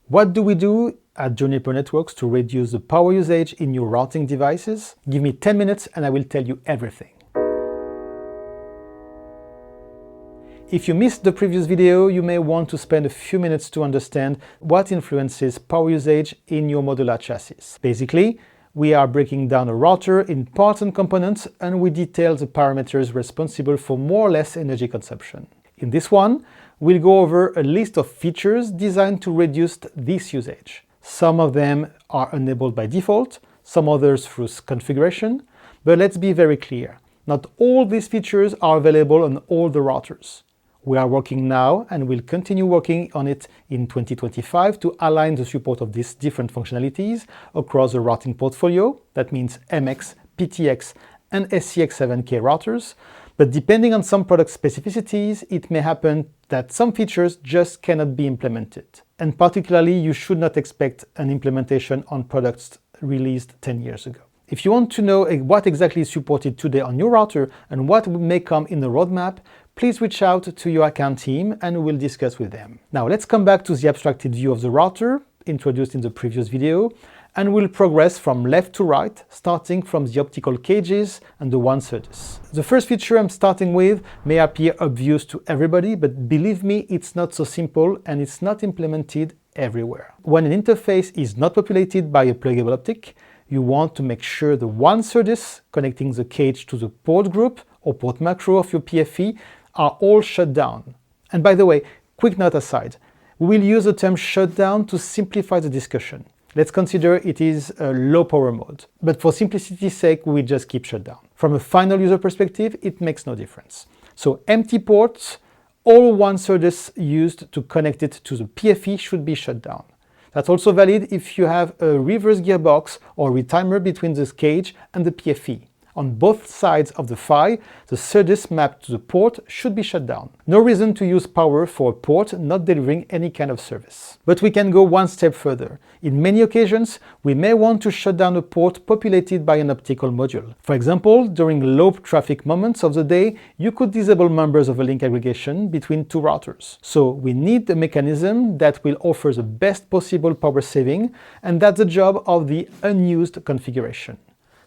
What do we do at Juniper Networks to reduce the power usage in your routing devices? Give me 10 minutes and I will tell you everything. If you missed the previous video, you may want to spend a few minutes to understand what influences power usage in your modular chassis. Basically, we are breaking down a router in parts and components, and we detail the parameters responsible for more or less energy consumption. In this one, we'll go over a list of features designed to reduce this usage. Some of them are enabled by default, some others through configuration, but let's be very clear. Not all these features are available on all the routers. We are working now and will continue working on it in 2025 to align the support of these different functionalities across the routing portfolio. That means MX, PTX, and ACX700 routers. But depending on some product specificities, it may happen that some features just cannot be implemented. And particularly, you should not expect an implementation on products released 10 years ago. If you want to know what exactly is supported today on your router and what may come in the roadmap, please reach out to your account team and we'll discuss with them. Now let's come back to the abstracted view of the router introduced in the previous video, and we'll progress from left to right, starting from the optical cages and the WAN SerDes. The first feature I'm starting with may appear obvious to everybody, but believe me, it's not so simple and it's not implemented everywhere. When an interface is not populated by a pluggable optic, you want to make sure the WAN SerDes connecting the cage to the port group or port macro of your PFE are all shut down. And by the way, quick note aside, we will use the term shutdown to simplify the discussion. Let's consider it is a low power mode, but for simplicity's sake, we will just keep shutdown. From a final user perspective, it makes no difference. So empty ports, all WAN SerDes used to connect it to the PFE should be shut down. That's also valid if you have a reverse gearbox or retimer between the cage and the PFE. On both sides of the PHY, the SerDes mapped to the port should be shut down. No reason to use power for a port not delivering any kind of service. But we can go one step further. In many occasions, we may want to shut down a port populated by an optical module. For example, during low traffic moments of the day, you could disable members of a link aggregation between two routers. So we need a mechanism that will offer the best possible power saving, and that's the job of the unused configuration.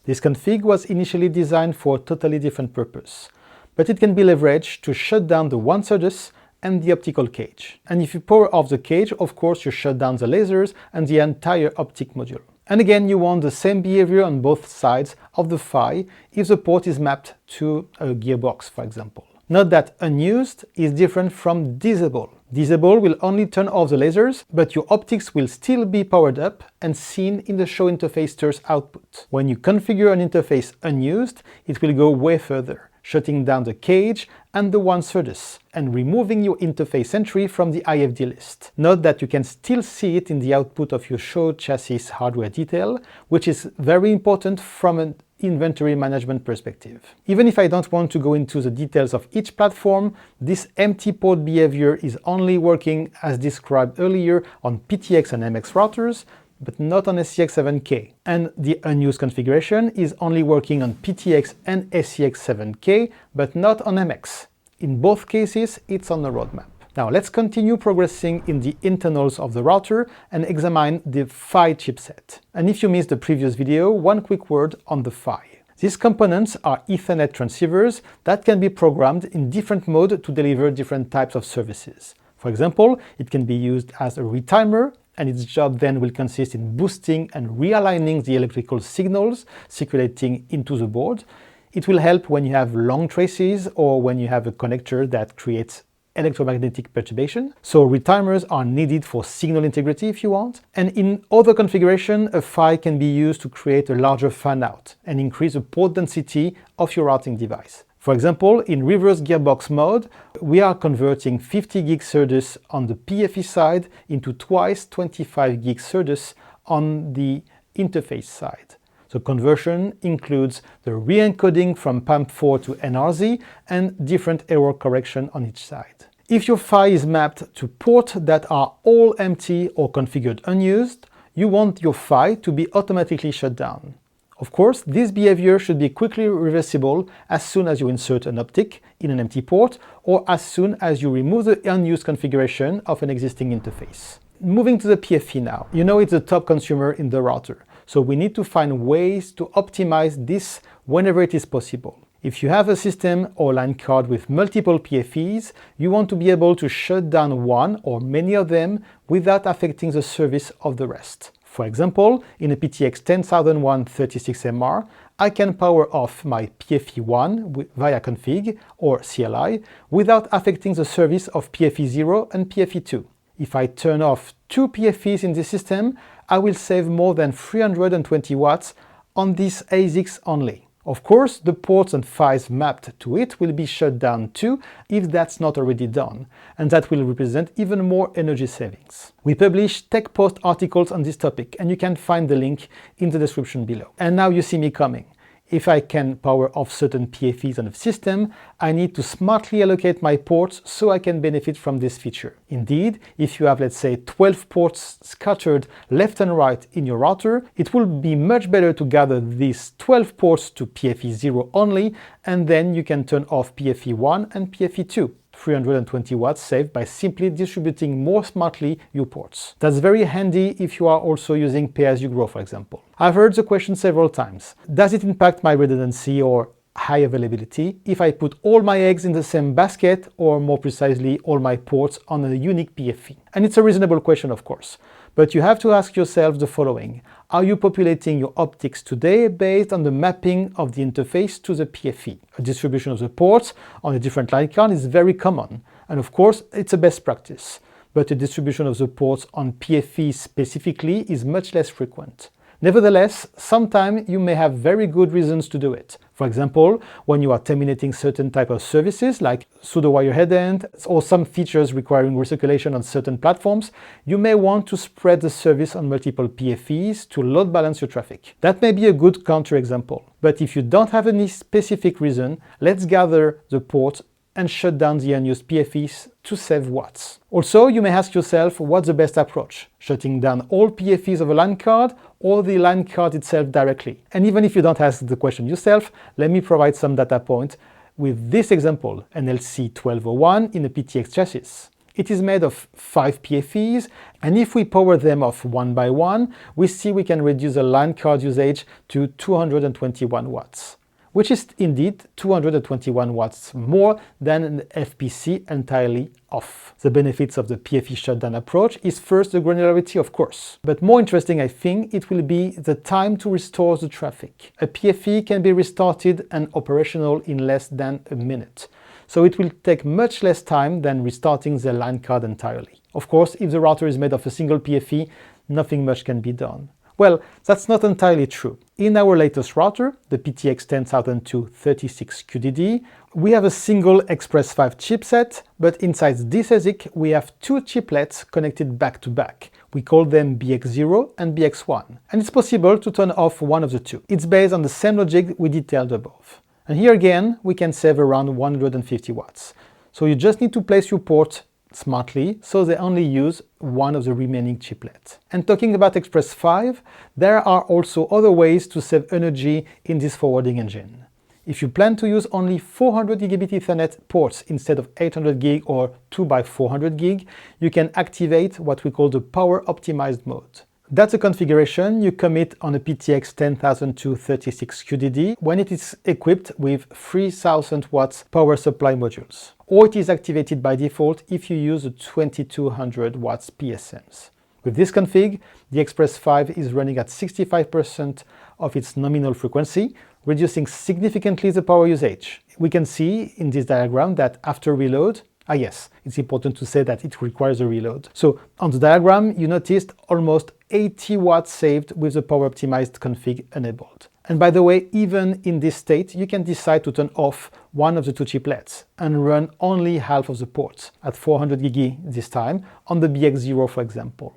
This config was initially designed for a totally different purpose, but it can be leveraged to shut down the WAN SerDes and the optical cage. And if you power off the cage, of course you shut down the lasers and the entire optic module. And again, you want the same behavior on both sides of the PHY if the port is mapped to a gearbox, for example. Note that unused is different from disable. Disable will only turn off the lasers, but your optics will still be powered up and seen in the show interface strs output. When you configure an interface unused, it will go way further, shutting down the cage and the WAN SerDes and removing your interface entry from the IFD list. Note that you can still see it in the output of your show chassis hardware detail, which is very important from an inventory management perspective. Even if I don't want to go into the details of each platform, this empty port behavior is only working as described earlier on PTX and MX routers, but not on ACX700. And the unused configuration is only working on PTX and ACX700, but not on MX. In both cases, it's on the roadmap. Now let's continue progressing in the internals of the router and examine the PHY chipset. And if you missed the previous video, one quick word on the PHY. These components are Ethernet transceivers that can be programmed in different modes to deliver different types of services. For example, it can be used as a retimer, and its job then will consist in boosting and realigning the electrical signals circulating into the board. It will help when you have long traces or when you have a connector that creates electromagnetic perturbation. So retimers are needed for signal integrity if you want. And in other configuration, a PHY can be used to create a larger fan-out and increase the port density of your routing device. For example, in reverse gearbox mode, we are converting 50 gig SerDes on the PFE side into twice 25 gig SerDes on the interface side. The conversion includes the re-encoding from PAM4 to NRZ and different error correction on each side. If your PHY is mapped to ports that are all empty or configured unused, you want your PHY to be automatically shut down. Of course, this behavior should be quickly reversible as soon as you insert an optic in an empty port or as soon as you remove the unused configuration of an existing interface. Moving to the PFE now. You know it's the top consumer in the router, so we need to find ways to optimize this whenever it is possible. If you have a system or line card with multiple PFEs, you want to be able to shut down one or many of them without affecting the service of the rest. For example, in a PTX 10001 36MR, I can power off my PFE1 via config or CLI without affecting the service of PFE0 and PFE2. If I turn off two PFEs in the system, I will save more than 320 watts on these ASICs only. Of course, the ports and files mapped to it will be shut down too if that's not already done, and that will represent even more energy savings. We publish tech post articles on this topic, and you can find the link in the description below. And now you see me coming. If I can power off certain PFEs on the system, I need to smartly allocate my ports so I can benefit from this feature. Indeed, if you have, let's say, 12 ports scattered left and right in your router, it will be much better to gather these 12 ports to PFE0 only, and then you can turn off PFE1 and PFE2. 320 watts saved by simply distributing more smartly your ports. That's very handy if you are also using pay-as-you-grow, for example. I've heard the question several times. Does it impact my redundancy or high availability if I put all my eggs in the same basket, or more precisely, all my ports on a unique PFE? And it's a reasonable question, of course. But you have to ask yourself the following. Are you populating your optics today based on the mapping of the interface to the PFE? A distribution of the ports on a different line card is very common, and of course it's a best practice. But a distribution of the ports on PFE specifically is much less frequent. Nevertheless, sometimes you may have very good reasons to do it. For example, when you are terminating certain type of services like pseudo-wire headend or some features requiring recirculation on certain platforms, you may want to spread the service on multiple PFEs to load balance your traffic. That may be a good counterexample. But if you don't have any specific reason, let's gather the ports and shut down the unused PFEs to save watts. Also, you may ask yourself what's the best approach, shutting down all PFEs of a line card or the line card itself directly. And even if you don't ask the question yourself, let me provide some data point with this example, an LC1201 in a PTX chassis. It is made of 5 PFEs, and if we power them off one by one, we see we can reduce the line card usage to 221 watts. Which is indeed 221 watts more than an FPC entirely off. The benefits of the PFE shutdown approach is first the granularity, of course. But more interesting, I think, it will be the time to restore the traffic. A PFE can be restarted and operational in less than a minute. So it will take much less time than restarting the line card entirely. Of course, if the router is made of a single PFE, nothing much can be done. Well, that's not entirely true. In our latest router, the PTX 10002 36QDD, we have a single Express 5 chipset, but inside this ASIC we have two chiplets connected back to back. We call them BX0 and BX1, and it's possible to turn off one of the two. It's based on the same logic we detailed above. And here again, we can save around 150 watts. So you just need to place your port smartly, so they only use one of the remaining chiplets. And talking about Express 5, there are also other ways to save energy in this forwarding engine. If you plan to use only 400 gigabit Ethernet ports instead of 800 gig or 2x400 gig, you can activate what we call the power optimized mode. That's a configuration you commit on a PTX 10002 36QDD when it is equipped with 3000 watts power supply modules. Or it is activated by default if you use the 2200 watts PSMs. With this config, the Express 5 is running at 65% of its nominal frequency, reducing significantly the power usage. We can see in this diagram that after reload, yes, it's important to say that it requires a reload. So on the diagram, you noticed almost 80 watts saved with the power optimized config enabled. And by the way, even in this state, you can decide to turn off one of the two chiplets and run only half of the ports at 400 gig this time on the BX0, for example.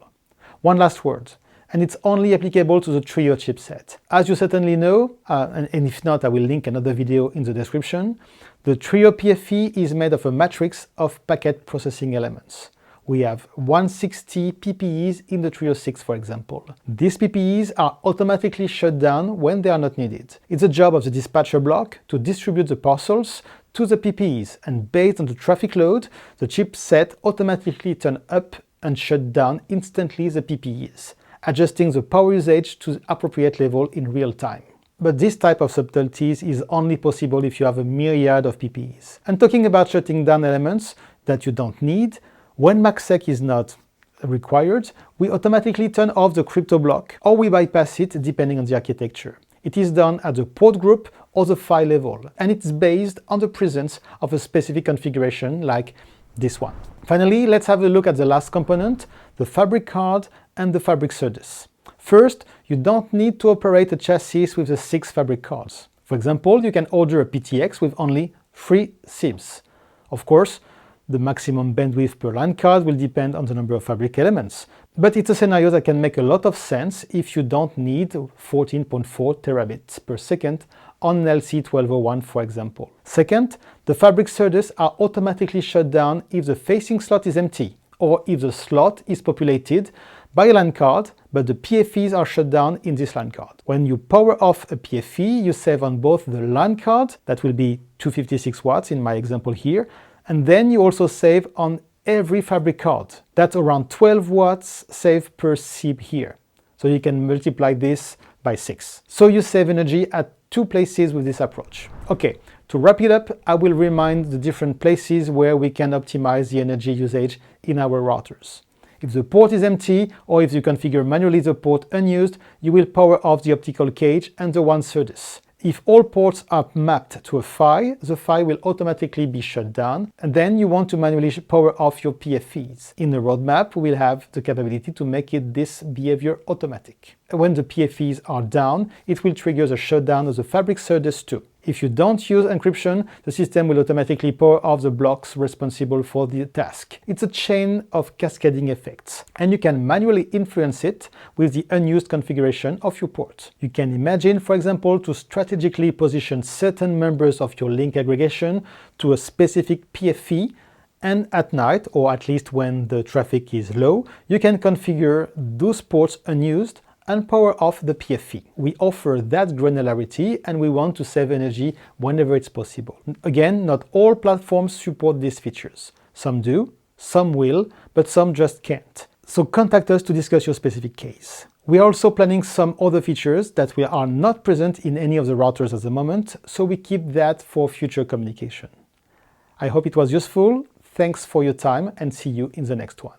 One last word, and it's only applicable to the Trio chipset. As you certainly know, and if not, I will link another video in the description, the Trio PFE is made of a matrix of packet processing elements. We have 160 PPEs in the Trio 6, for example. These PPEs are automatically shut down when they are not needed. It's the job of the dispatcher block to distribute the parcels to the PPEs, and based on the traffic load, the chipset automatically turns up and shut down instantly the PFEs, adjusting the power usage to the appropriate level in real time. But this type of subtleties is only possible if you have a myriad of PFEs. And talking about shutting down elements that you don't need, when MACsec is not required, we automatically turn off the crypto block or we bypass it depending on the architecture. It is done at the port group or the file level, and it's based on the presence of a specific configuration like this one. Finally, let's have a look at the last component, the fabric card and the fabric SerDes. First, you don't need to operate a chassis with the 6 fabric cards. For example, you can order a PTX with only 3 SIMs. Of course, the maximum bandwidth per line card will depend on the number of fabric elements, but it's a scenario that can make a lot of sense if you don't need 14.4 terabits per second on an LC1201, for example. Second, the fabric SerDes are automatically shut down if the facing slot is empty or if the slot is populated by a LAN card, but the PFEs are shut down in this LAN card. When you power off a PFE, you save on both the LAN card, that will be 256 watts in my example here, and then you also save on every fabric card. That's around 12 watts saved per SIB here. So you can multiply this by 6. So you save energy at 2 places with this approach. Okay, to wrap it up, I will remind the different places where we can optimize the energy usage in our routers. If the port is empty, or if you configure manually the port unused, you will power off the optical cage and the WAN SerDes. If all ports are mapped to a PHY, the PHY will automatically be shut down, and then you want to manually power off your PFEs. In the roadmap, we will have the capability to make this behavior automatic. When the PFEs are down, it will trigger the shutdown of the fabric SerDes too. If you don't use encryption, the system will automatically power off the blocks responsible for the task. It's a chain of cascading effects, and you can manually influence it with the unused configuration of your port. You can imagine, for example, to strategically position certain members of your link aggregation to a specific PFE, and at night, or at least when the traffic is low, you can configure those ports unused and power off the PFE. We offer that granularity and we want to save energy whenever it's possible. Again, not all platforms support these features. Some do, some will, but some just can't. So contact us to discuss your specific case. We are also planning some other features that are not present in any of the routers at the moment, so we keep that for future communication. I hope it was useful. Thanks for your time and see you in the next one.